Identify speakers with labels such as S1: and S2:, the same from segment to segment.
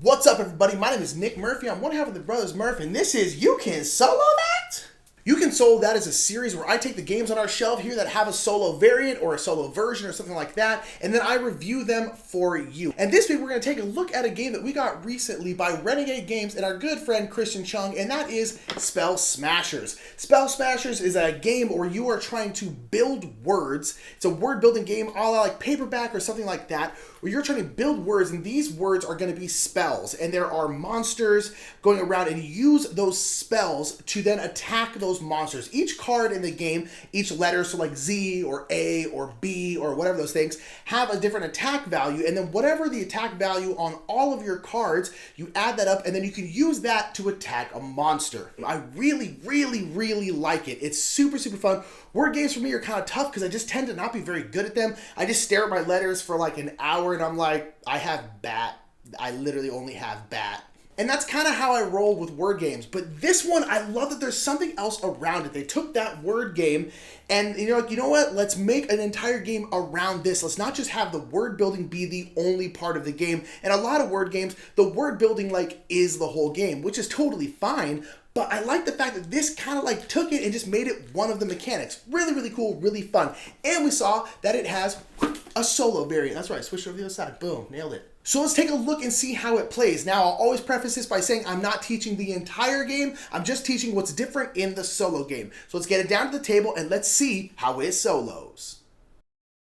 S1: What's up, everybody? My name is Nick Murphy. I'm one half of the Brothers Murph, and this is You Can Solo That? You Can Solo That is a series where I take the games on our shelf here that have a solo variant or a solo version or something like that, and then I review them for you. And this week we're going to take a look at a game that we got recently by Renegade Games and our good friend Chung, and that is Spell Smashers. Spell Smashers is a game where you are trying to build words. It's a word building game a la like Paperback or something like that, where you're trying to build words, and these words are going to be spells, and there are monsters going around, and you use those spells to then attack those monsters. Each card in the game, each letter, so like Z or A or B or whatever those things, have a different attack value, and then whatever the attack value on all of your cards, you add that up, and then you can use that to attack a monster. I really like it. It's super fun. Word games for me are kind of tough because I just tend to not be very good at them. I just stare at my letters for like an hour and I'm like, I have bat. I literally only have bat. And that's kind of how I roll with word games. But this one, I love that there's something else around it. They took that word game and you know what? Let's make an entire game around this. Let's not just have the word building be the only part of the game. And a lot of word games, the word building like is the whole game, which is totally fine. But I like the fact that this kind of like took it and just made it one of the mechanics. Really cool, really fun. And we saw that it has a solo variant. That's right, switch over to the other side. Boom, nailed it. So let's take a look and see how it plays. Now, I'll always preface this by saying I'm not teaching the entire game. I'm just teaching what's different in the solo game. So let's get it down to the table and let's see how it solos.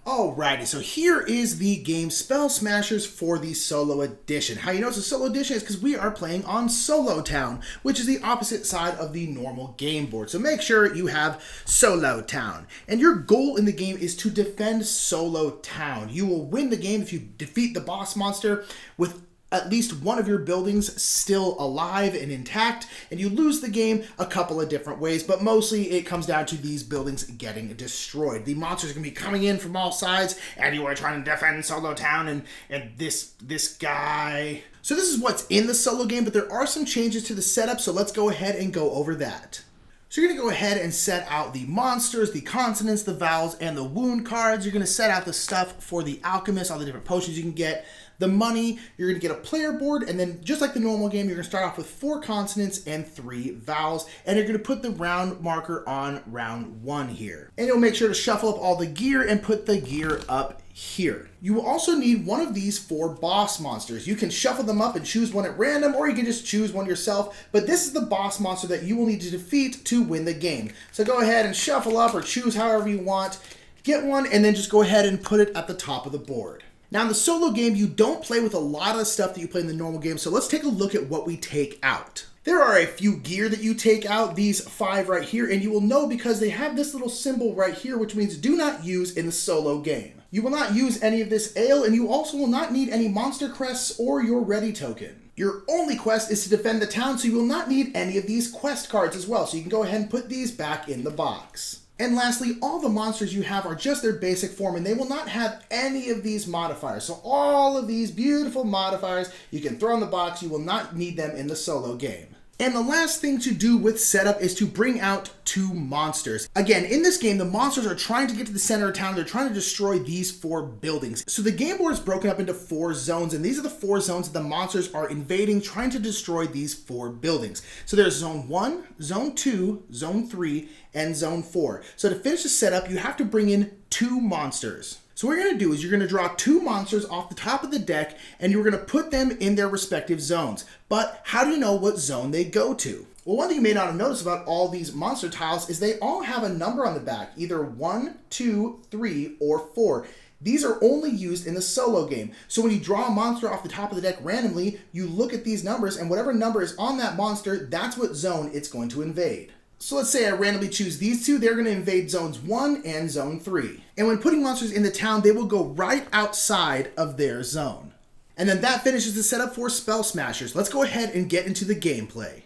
S1: Alrighty, so here is the game Spell Smashers for the solo edition. How you know it's a solo edition is because we are playing on Solo Town, which is the opposite side of the normal game board. So make sure you have Solo Town. And your goal in the game is to defend Solo Town. You will win the game if you defeat the boss monster with at least one of your buildings still alive and intact, and you lose the game a couple of different ways, but mostly it comes down to these buildings getting destroyed. The monsters are going to be coming in from all sides, and you are trying to defend Solo Town and this guy. So this is what's in the solo game, but there are some changes to the setup, so let's go ahead and go over that. So you're going to go ahead and set out the monsters, the consonants, the vowels, and the wound cards. You're going to set out the stuff for the alchemist, all the different potions you can get. The money, you're going to get a player board, and then just like the normal game, you're going to start off with 4 consonants and 3 vowels, and you're going to put the round marker on round 1 here. And you'll make sure to shuffle up all the gear and put the gear up here. You will also need one of these 4 boss monsters. You can shuffle them up and choose one at random, or you can just choose one yourself, but this is the boss monster that you will need to defeat to win the game. So go ahead and shuffle up or choose however you want, get one, and then just go ahead and put it at the top of the board. Now in the solo game, you don't play with a lot of the stuff that you play in the normal game, so let's take a look at what we take out. There are a few gear that you take out, these 5 right here, and you will know because they have this little symbol right here, which means do not use in the solo game. You will not use any of this ale, and you also will not need any monster crests or your ready token. Your only quest is to defend the town, so you will not need any of these quest cards as well, so you can go ahead and put these back in the box. And lastly, all the monsters you have are just their basic form, and they will not have any of these modifiers. So all of these beautiful modifiers you can throw in the box. You will not need them in the solo game. And the last thing to do with setup is to bring out 2 monsters. Again, in this game, the monsters are trying to get to the center of town. They're trying to destroy these 4 buildings. So the game board is broken up into 4 zones, and these are the 4 zones that the monsters are invading, trying to destroy these 4 buildings. So there's Zone 1, Zone 2, Zone 3, and Zone 4. So to finish the setup, you have to bring in 2 monsters. So what you're going to do is you're going to draw 2 monsters off the top of the deck, and you're going to put them in their respective zones. But how do you know what zone they go to? Well, one thing you may not have noticed about all these monster tiles is they all have a number on the back, either 1, 2, 3, or 4. These are only used in the solo game. So when you draw a monster off the top of the deck randomly, you look at these numbers, and whatever number is on that monster, that's what zone it's going to invade. So let's say I randomly choose these two. They're going to invade zones 1 and zone 3. And when putting monsters in the town, they will go right outside of their zone. And then that finishes the setup for Spell Smashers. Let's go ahead and get into the gameplay.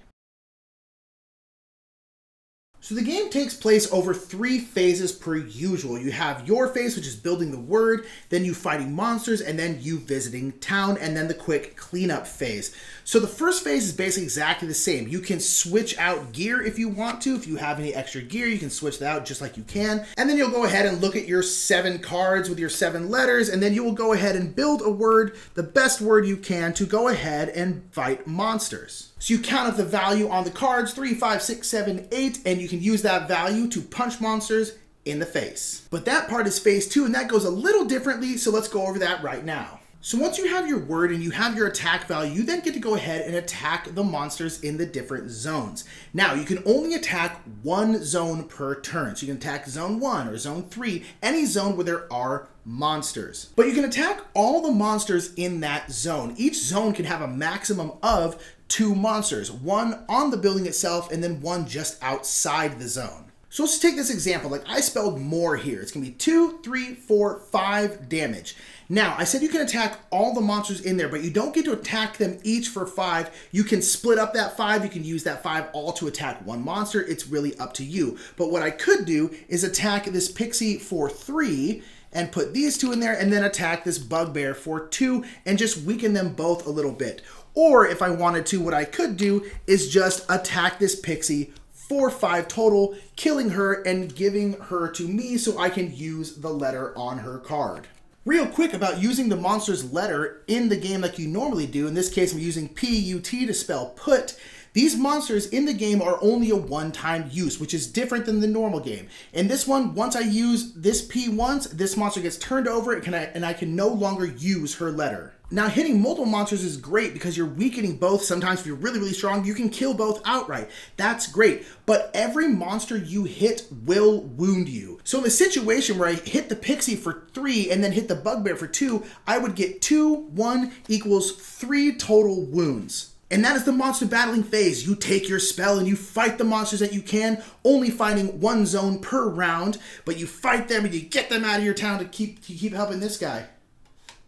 S1: So the game takes place over 3 phases per usual. You have your phase, which is building the word, then you fighting monsters, and then you visiting town, and then the quick cleanup phase. So the first phase is basically exactly the same. You can switch out gear if you want to. If you have any extra gear, you can switch that out just like you can. And then you'll go ahead and look at your 7 cards with your 7 letters, and then you will go ahead and build a word, the best word you can, to go ahead and fight monsters. So you count up the value on the cards, 3, 5, 6, 7, 8, and you can use that value to punch monsters in the face. But that part is phase 2, and that goes a little differently, so let's go over that right now. So once you have your word and you have your attack value, you then get to go ahead and attack the monsters in the different zones. Now, you can only attack 1 zone per turn. So you can attack zone 1 or zone 3, any zone where there are monsters. But you can attack all the monsters in that zone. Each zone can have a maximum of 2 monsters, 1 on the building itself and then 1 just outside the zone. So let's take this example, like I spelled more here. It's gonna be 2, 3, 4, 5 damage. Now, I said you can attack all the monsters in there, but you don't get to attack them each for 5. You can split up that 5. You can use that 5 all to attack 1 monster. It's really up to you. But what I could do is attack this pixie for 3 and put these 2 in there and then attack this bugbear for 2 and just weaken them both a little bit. Or if I wanted to, what I could do is just attack this pixie for 5 total, killing her and giving her to me so I can use the letter on her card. Real quick about using the monster's letter in the game like you normally do. In this case, I'm using P-U-T to spell put. These monsters in the game are only a one-time use, which is different than the normal game. In this one, once I use this P once, this monster gets turned over and I can no longer use her letter. Now, hitting multiple monsters is great because you're weakening both. Sometimes if you're really, really strong, you can kill both outright. That's great. But every monster you hit will wound you. So in the situation where I hit the pixie for 3 and then hit the bugbear for 2, I would get 2, 1 equals 3 total wounds. And that is the monster battling phase. You take your spell and you fight the monsters that you can, only fighting 1 zone per round, but you fight them and you get them out of your town to keep helping this guy.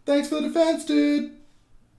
S1: Thanks for the defense, dude.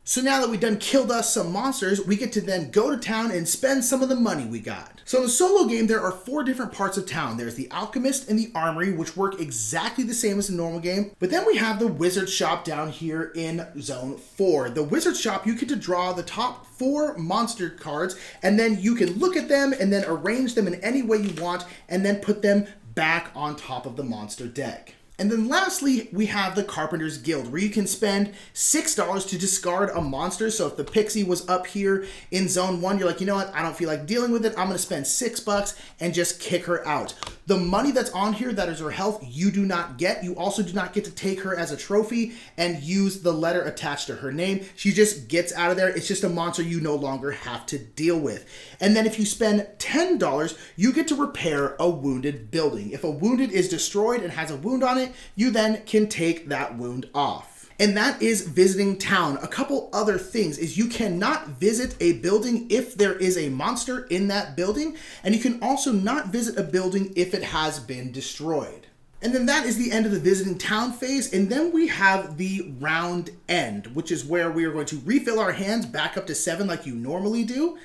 S1: So now that we've done killed us some monsters, we get to then go to town and spend some of the money we got. So in the solo game, there are 4 different parts of town. There's the alchemist and the armory, which work exactly the same as the normal game. But then we have the wizard shop down here in zone 4. The wizard shop, you get to draw the top 4 monster cards, and then you can look at them and then arrange them in any way you want, and then put them back on top of the monster deck. And then lastly, we have the Carpenter's Guild, where you can spend $6 to discard a monster. So if the pixie was up here in zone 1, you're like, you know what, I don't feel like dealing with it. I'm gonna spend $6 and just kick her out. The money that's on here, that is her health, you do not get. You also do not get to take her as a trophy and use the letter attached to her name. She just gets out of there. It's just a monster you no longer have to deal with. And then if you spend $10, you get to repair a wounded building. If a wounded is destroyed and has a wound on it, you then can take that wound off. And that is visiting town. A couple other things is you cannot visit a building if there is a monster in that building, and you can also not visit a building if it has been destroyed. And then that is the end of the visiting town phase, and then we have the round end, which is where we are going to refill our hands back up to 7 like you normally do,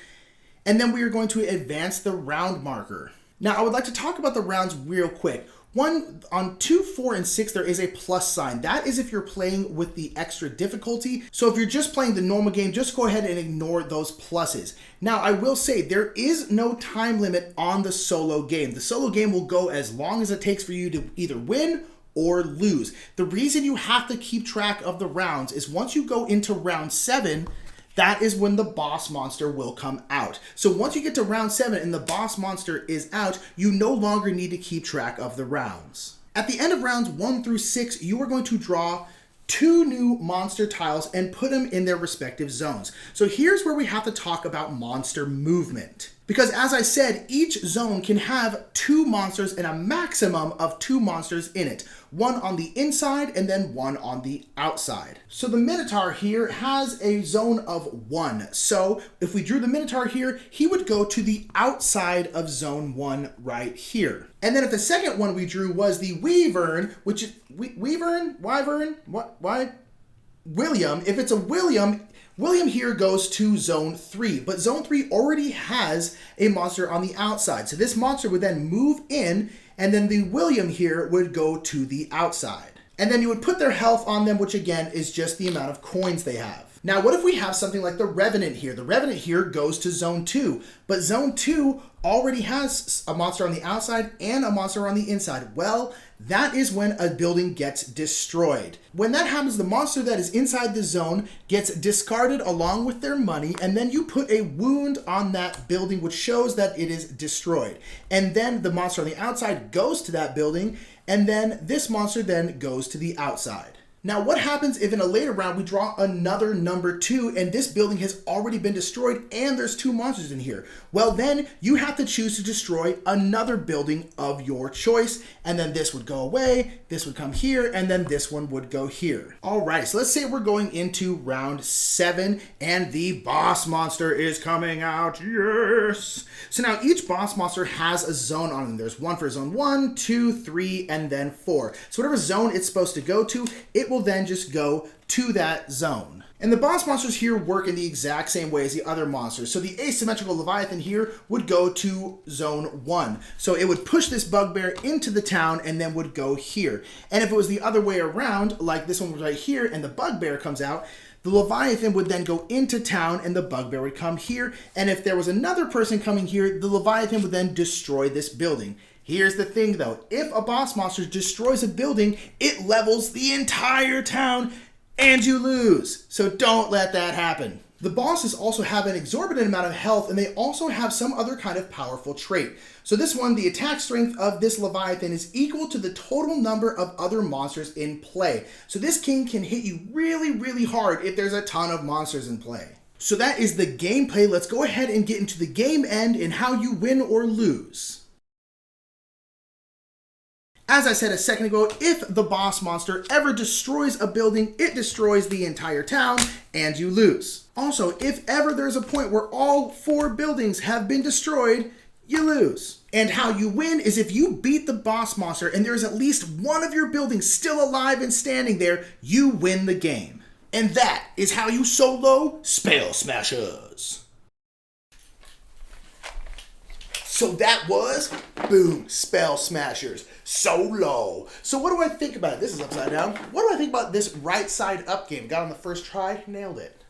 S1: and then we are going to advance the round marker. Now, I would like to talk about the rounds real quick. On 2, 4, and 6, there is a plus sign. That is if you're playing with the extra difficulty. So if you're just playing the normal game, just go ahead and ignore those pluses. Now, I will say there is no time limit on the solo game. The solo game will go as long as it takes for you to either win or lose. The reason you have to keep track of the rounds is once you go into round 7, that is when the boss monster will come out. So once you get to round 7 and the boss monster is out, you no longer need to keep track of the rounds. At the end of rounds 1 through 6, you are going to draw 2 new monster tiles and put them in their respective zones. So here's where we have to talk about monster movement. Because as I said, each zone can have 2 monsters and a maximum of 2 monsters in it. One on the inside and then one on the outside. So the Minotaur here has a zone of 1. So if we drew the Minotaur here, he would go to the outside of zone 1 right here. And then if the second one we drew was the Wyvern, which is Wyvern, William, if it's a William here goes to zone 3, but zone 3 already has a monster on the outside. So this monster would then move in, and then the William here would go to the outside. And then you would put their health on them, which again is just the amount of coins they have. Now, what if we have something like the Revenant here? The Revenant here goes to zone 2, but zone 2 already has a monster on the outside and a monster on the inside. Well, that is when a building gets destroyed. When that happens, the monster that is inside the zone gets discarded along with their money, and then you put a wound on that building, which shows that it is destroyed. And then the monster on the outside goes to that building, and then this monster then goes to the outside. Now, what happens if in a later round we draw another number 2 and this building has already been destroyed and there's 2 monsters in here? Well, then you have to choose to destroy another building of your choice, and then this would go away, this would come here, and then this one would go here. All right, so let's say we're going into round 7 and the boss monster is coming out. Yes! So now each boss monster has a zone on them. There's one for zone 1, 2, 3, and then 4. So whatever zone it's supposed to go to, it will then just go to that zone. And the boss monsters here work in the exact same way as the other monsters. So the asymmetrical Leviathan here would go to zone 1. So it would push this bugbear into the town and then would go here. And if it was the other way around, like this one was right here and the bugbear comes out, the Leviathan would then go into town and the bugbear would come here. And if there was another person coming here, the Leviathan would then destroy this building. Here's the thing though, if a boss monster destroys a building, it levels the entire town and you lose. So don't let that happen. The bosses also have an exorbitant amount of health, and they also have some other kind of powerful trait. So this one, the attack strength of this Leviathan is equal to the total number of other monsters in play. So this king can hit you really, really hard if there's a ton of monsters in play. So that is the gameplay. Let's go ahead and get into the game end and how you win or lose. As I said a second ago, if the boss monster ever destroys a building, it destroys the entire town and you lose. Also, if ever there's a point where all 4 buildings have been destroyed, you lose. And how you win is if you beat the boss monster and there's at least one of your buildings still alive and standing there, you win the game. And that is how you solo Spell Smashers. So that was, boom, Spell Smashers, solo. So what do I think about it? This is upside down. What do I think about this right side up game? Got on the first try, nailed it.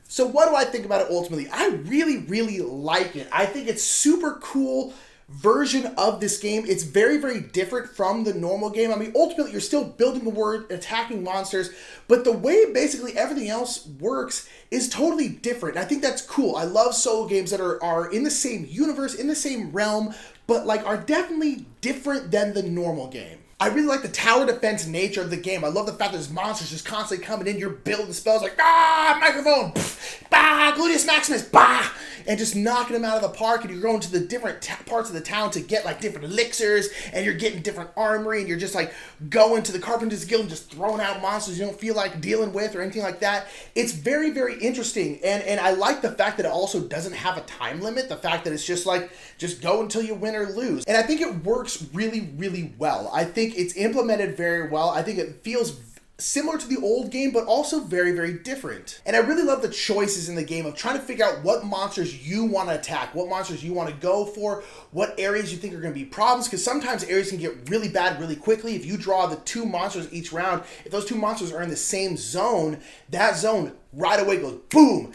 S1: So what do I think about it ultimately? I really, really like it. I think it's super cool version of this game. It's very, very different from the normal game. I mean, ultimately, you're still building the world, attacking monsters, but the way basically everything else works is totally different. And I think that's cool. I love solo games that are in the same universe, in the same realm, but like are definitely different than the normal game. I really like the tower defense nature of the game. I love the fact that there's monsters just constantly coming in. You're building spells like, microphone, bah, gluteus maximus, bah, and just knocking them out of the park. And you're going to the different parts of the town to get like different elixirs, and you're getting different armory, and you're just like going to the Carpenter's Guild and just throwing out monsters you don't feel like dealing with or anything like that. It's very, very interesting. And I like the fact that it also doesn't have a time limit. The fact that it's just like, just go until you win or lose. And I think it works really, really well. I think it's implemented very well. I think it feels similar to the old game, but also very, very different. And I really love the choices in the game of trying to figure out what monsters you want to attack, what monsters you want to go for, what areas you think are going to be problems, because sometimes areas can get really bad really quickly. If you draw the 2 monsters each round, if those 2 monsters are in the same zone, that zone right away goes boom.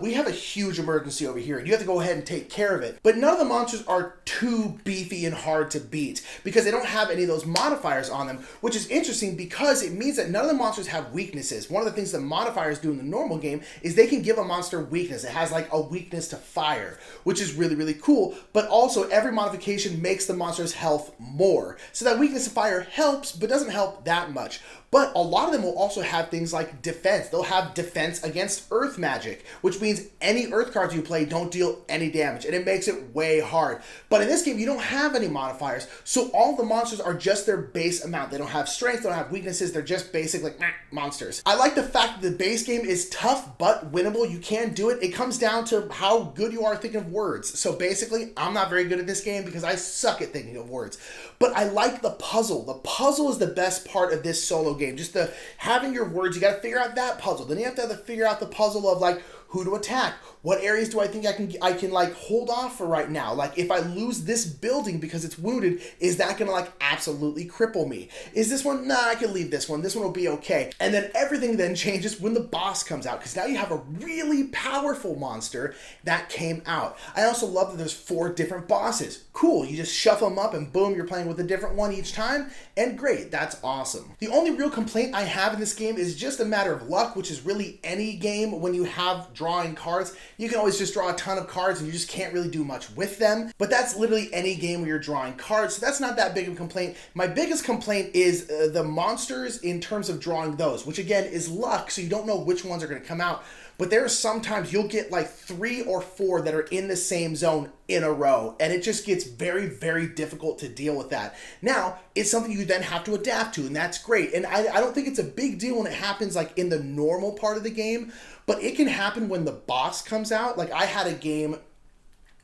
S1: We have a huge emergency over here, and you have to go ahead and take care of it. But none of the monsters are too beefy and hard to beat because they don't have any of those modifiers on them, which is interesting because it means that none of the monsters have weaknesses. One of the things that modifiers do in the normal game is they can give a monster weakness. It has like a weakness to fire, which is really, really cool. But also every modification makes the monster's health more. So that weakness to fire helps, but doesn't help that much. But a lot of them will also have things like defense. They'll have defense against earth magic, which means any earth cards you play don't deal any damage, and it makes it way hard. But in this game, you don't have any modifiers, so all the monsters are just their base amount. They don't have strength, they don't have weaknesses, they're just basic like monsters. I like the fact that the base game is tough but winnable. You can do it. It comes down to how good you are thinking of words. So basically, I'm not very good at this game because I suck at thinking of words. But I like the puzzle. The puzzle is the best part of this solo game. Just the having your words, you got to figure out that puzzle. Then you have to figure out the puzzle of like who to attack. What areas do I think I can like hold off for right now? Like if I lose this building because it's wounded, is that gonna like absolutely cripple me? Is this one, nah, I can leave this one. This one will be okay. And then everything then changes when the boss comes out, because now you have a really powerful monster that came out. I also love that there's 4 different bosses. Cool, you just shuffle them up and boom, you're playing with a different one each time, and great, that's awesome. The only real complaint I have in this game is just a matter of luck, which is really any game when you have drawing cards. You can always just draw a ton of cards and you just can't really do much with them. But that's literally any game where you're drawing cards, so that's not that big of a complaint. My biggest complaint is the monsters in terms of drawing those, which again is luck, so you don't know which ones are going to come out. But there are sometimes you'll get like 3 or 4 that are in the same zone in a row, and it just gets very, very difficult to deal with that. Now, it's something you then have to adapt to, and that's great. And I don't think it's a big deal when it happens like in the normal part of the game, but it can happen when the boss comes out. Like I had a game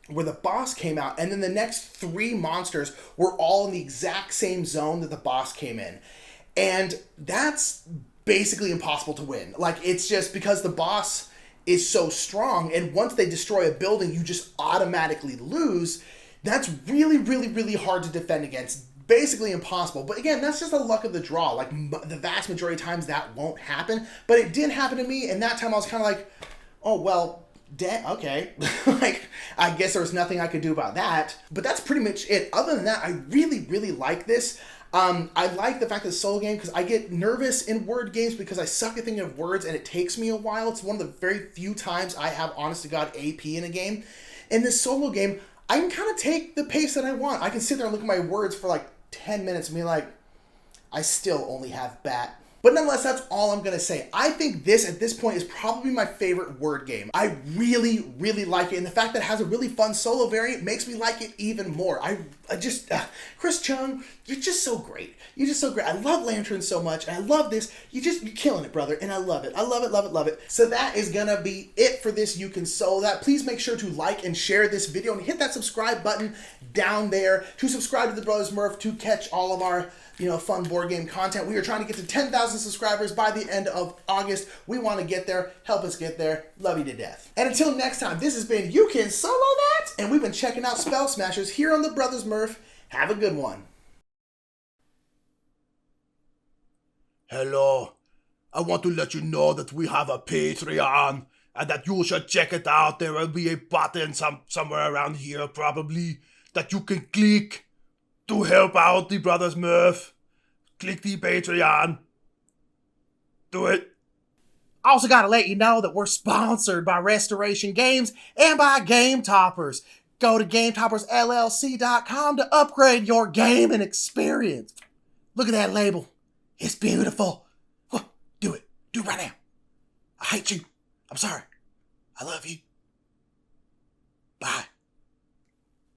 S1: where the boss came out, and then the next 3 monsters were all in the exact same zone that the boss came in. And that's basically impossible to win. Like, it's just because the boss is so strong, and once they destroy a building, you just automatically lose. That's really, really, really hard to defend against. Basically impossible. But again, that's just the luck of the draw. Like, the vast majority of times that won't happen. But it did happen to me, and that time I was kind of like, oh, well, okay. Like, I guess there was nothing I could do about that. But that's pretty much it. Other than that, I really, really like this. I like the fact that it's a solo game because I get nervous in word games because I suck at thinking of words and it takes me a while. It's one of the very few times I have, honest to God, AP in a game. In this solo game, I can kind of take the pace that I want. I can sit there and look at my words for like 10 minutes and be like, I still only have bat. But nonetheless, that's all I'm going to say. I think this, at this point, is probably my favorite word game. I really, really like it. And the fact that it has a really fun solo variant makes me like it even more. I just, Chris Chung, you're just so great. You're just so great. I love Lanterns so much. And I love this. You're killing it, brother. And I love it. I love it, love it, love it. So that is going to be it for this You Can Solo That. Please make sure to like and share this video and hit that subscribe button down there to subscribe to the Brothers Murph to catch all of our fun board game content. We are trying to get to 10,000 subscribers by the end of August. We want to get there. Help us get there. Love you to death. And until next time, this has been You Can Solo That, and we've been checking out Spell Smashers here on the Brothers Murph. Have a good one.
S2: Hello. I want to let you know that we have a Patreon and that you should check it out. There will be a button somewhere around here probably that you can click to help out the Brothers Murph. Click the Patreon. Do it.
S1: Also got to let you know that we're sponsored by Restoration Games and by Game Toppers. Go to GameToppersLLC.com to upgrade your gaming experience. Look at that label. It's beautiful. Do it. Do it right now. I hate you. I'm sorry. I love you. Bye.